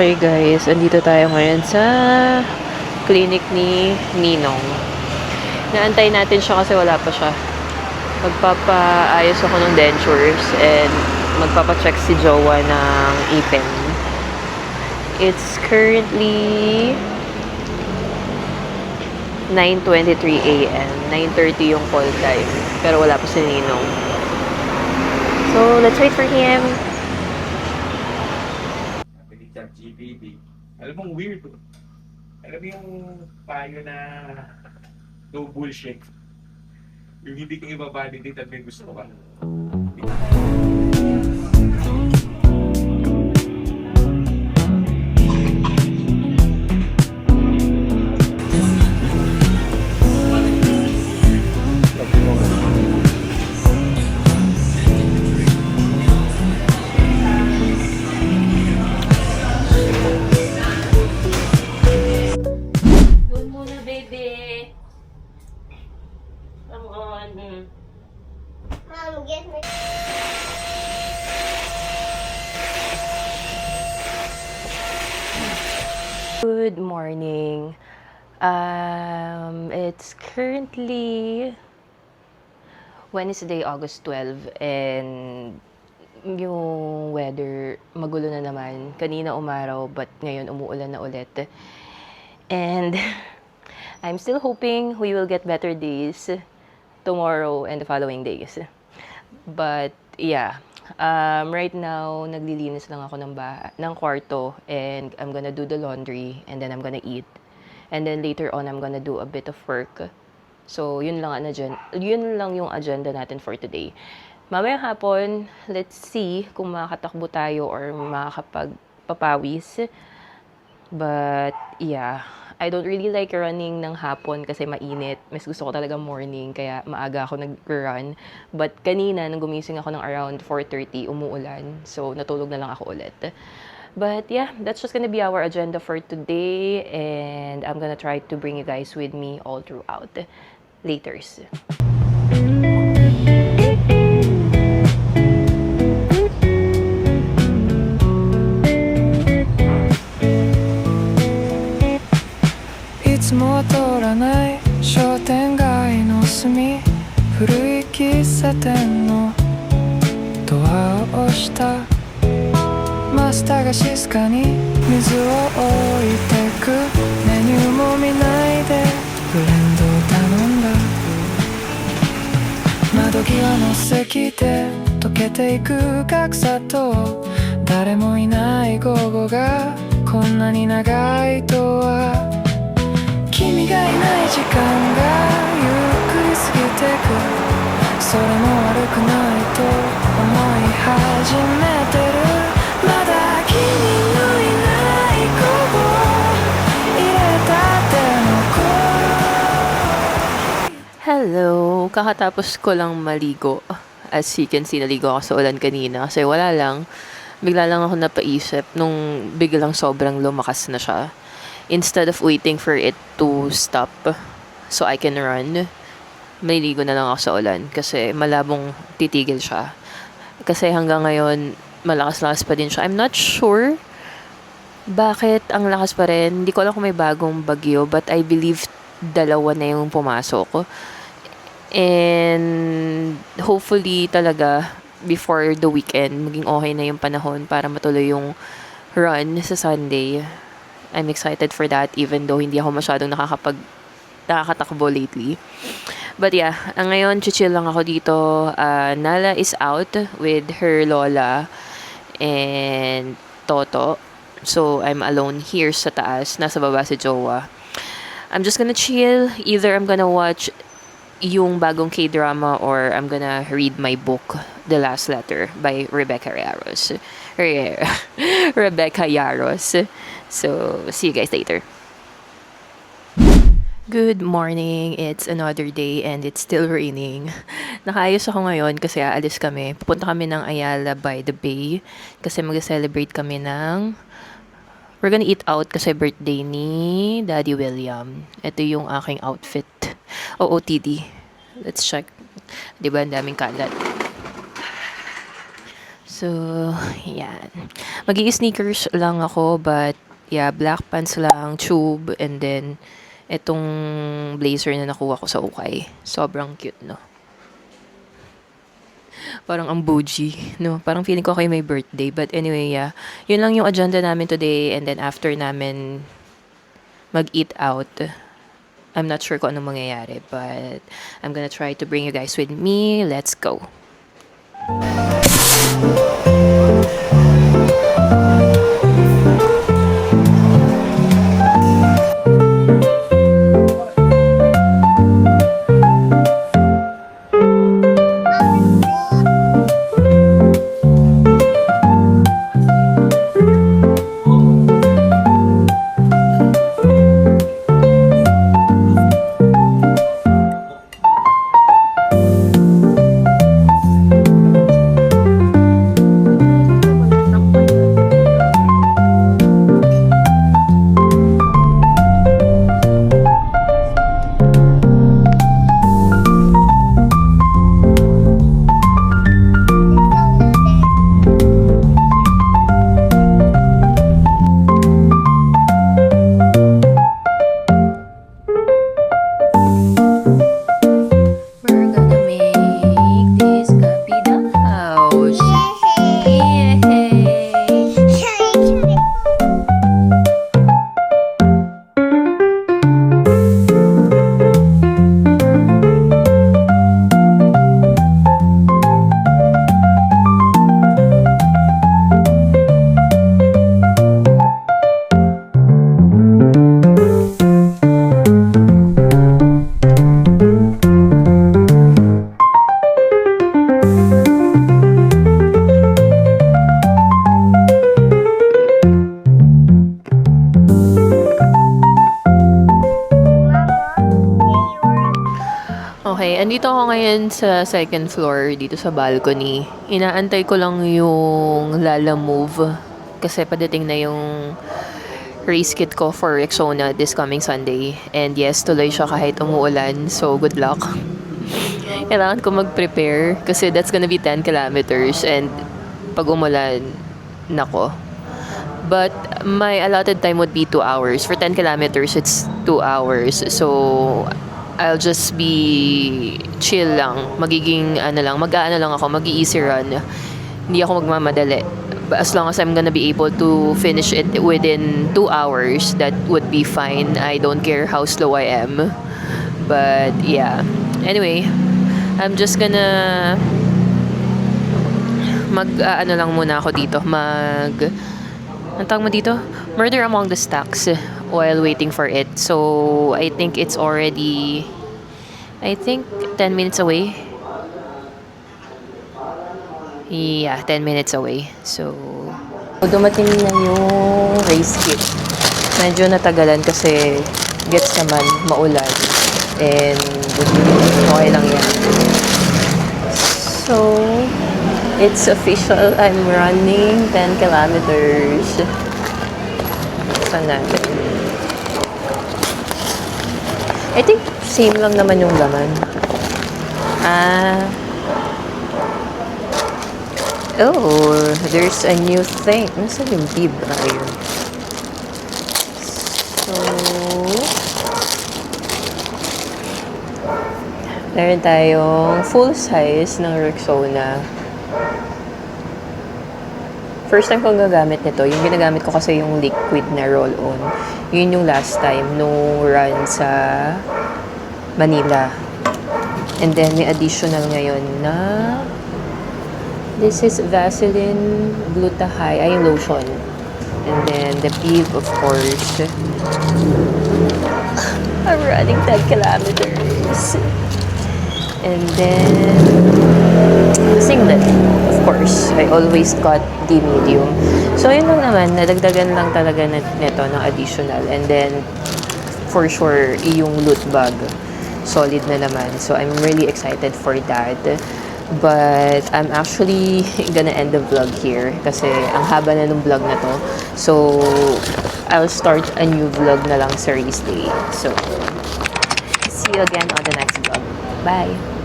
Okay guys, andito tayo ngayon sa clinic ni Ninong. Naantay natin siya kasi wala pa siya. Magpapaayos ako ng dentures and magpapacheck si Jowa ng ipin. It's currently 9:23 a.m. 9:30 yung call time. Pero wala pa si Ninong. So, let's wait for him. GPT. Alam mong weird. Alam mo yung payo na no bullshit. Yung hindi kang i-validate at may gusto ka. Doon muna, baby. Come on. Mom, get me. Good morning. It's currently Wednesday, August 12, and yung weather magulo na naman. Kanina umaraw, but ngayon umuulan na ulit. And I'm still hoping we will get better days tomorrow and the following days. But yeah, right now naglilinis lang ako ng kwarto, and I'm gonna do the laundry, and then I'm gonna eat. And then later on I'm gonna do a bit of work. So yun lang yung agenda natin for today. Mamayang hapon, let's see kung makakatakbo tayo or makakapagpapawis. But yeah, I don't really like running ng hapon kasi mainit. Mas gusto ko talaga morning, kaya maaga ako nag-run. But kanina, nung gumising ako ng around 4:30, umuulan. So natulog na lang ako ulit. But yeah, that's just gonna be our agenda for today. And I'm gonna try to bring you guys with me all throughout. Laters.いつも通らない商店街の隅、古い喫茶店のドアを押した。マスターが静かに水を置いてく。メニューも見ないでブレンドを頼んだ。窓際の席で溶けていく格差と、誰もいない午後がこんなに長いとは。君がいない時間がゆっくり過ぎてく。それも悪くないと思い始めてる。まだ君のいない午後、入れたての声。 Hello! Kakatapos ko lang maligo. As you can see, naligo ako sa ulan kanina kasi wala lang. Bigla lang ako napaisip nung biglang sobrang lumakas na siya. Instead of waiting for it to stop so I can run, maliligo na lang ako sa ulan kasi malabong titigil siya. Kasi hanggang ngayon, malakas-lakas pa din siya. I'm not sure bakit ang lakas pa rin. Hindi ko alam kung may bagong bagyo, but I believe dalawa na yung pumasok. And hopefully talaga before the weekend, maging okay na yung panahon para matuloy yung run sa Sunday. I'm excited for that even though hindi ako masyadong nakakatakbo lately. But yeah, ngayon chill lang ako dito. Nala is out with her lola and Toto. So I'm alone here sa taas. Nasa baba si Jowa. I'm just gonna chill. Either I'm gonna watch yung bagong K-drama or I'm gonna read my book, The Last Letter by Rebecca Yaros. Rebecca Yaros. So, see you guys later. Good morning. It's another day and it's still raining. Nakaayos ako ngayon kasi aalis kami. Pupunta kami ng Ayala by the Bay kasi mag-celebrate kami ng... We're gonna eat out kasi birthday ni Daddy William. Ito yung aking outfit. OOTD. Let's check. Diba, ang daming kalat. So, yan. Mag-i-sneakers lang ako, but yeah, black pants lang, tube, and then itong blazer na nakuha ko sa Ukay. Sobrang cute, no? Parang ang bougie, no? Parang feeling ko kayo may birthday. But anyway, yeah. Yun lang yung agenda namin today. And then after namin mag-eat out, I'm not sure kung anong mangyayari. But I'm gonna try to bring you guys with me. Let's go. We're gonna make this Kapida house. Yay! Okay, andito ako ngayon sa second floor, dito sa balcony. Inaantay ko lang yung Lala Move kasi padating na yung race kit ko for Rexona this coming Sunday. And yes, tuloy siya kahit umuulan, so good luck. Kailangan ko mag-prepare kasi that's gonna be 10 kilometers and pag umulan, nako. But my allotted time would be 2 hours. For 10 kilometers, it's 2 hours. So, I'll just be chill lang. Magiging, mag-aano lang ako, mag-easy run. Hindi ako magmamadali. But as long as I'm gonna be able to finish it within 2 hours, that would be fine. I don't care how slow I am. But, yeah. Anyway, I'm just gonna lang muna ako dito. Ang tawag mo dito? Murder Among the Stacks while waiting for it. So, I think it's already 10 minutes away. Yeah, 10 minutes away. So, dumating na yung race kit. Medyo natagalan kasi gets naman maulan. And okay lang yan. So, it's official. I'm running 10 kilometers. Saan natin? I think same lang naman yung laman. Oh, there's a new thing. Nasaan yung bib? Ayun. So, meron tayong full size ng Rexona. First time kong gagamit nito. Yung ginagamit ko kasi yung liquid na roll-on. Yun yung last time nung run sa Manila. And then, may additional ngayon na this is Vaseline Gluta-High. Ay, yung lotion. And then, the bib, of course. I'm running 10 kilometers. And then, singlet, of course. I always got the medium. So, yun lang naman. Nadagdagan lang talaga nito ng additional. And then, for sure, yung loot bag. Solid na naman. So, I'm really excited for that. But, I'm actually gonna end the vlog here. Kasi, ang haba na ng vlog na to. So, I'll start a new vlog na lang sa race day. So, see you again on the next vlog. Bye!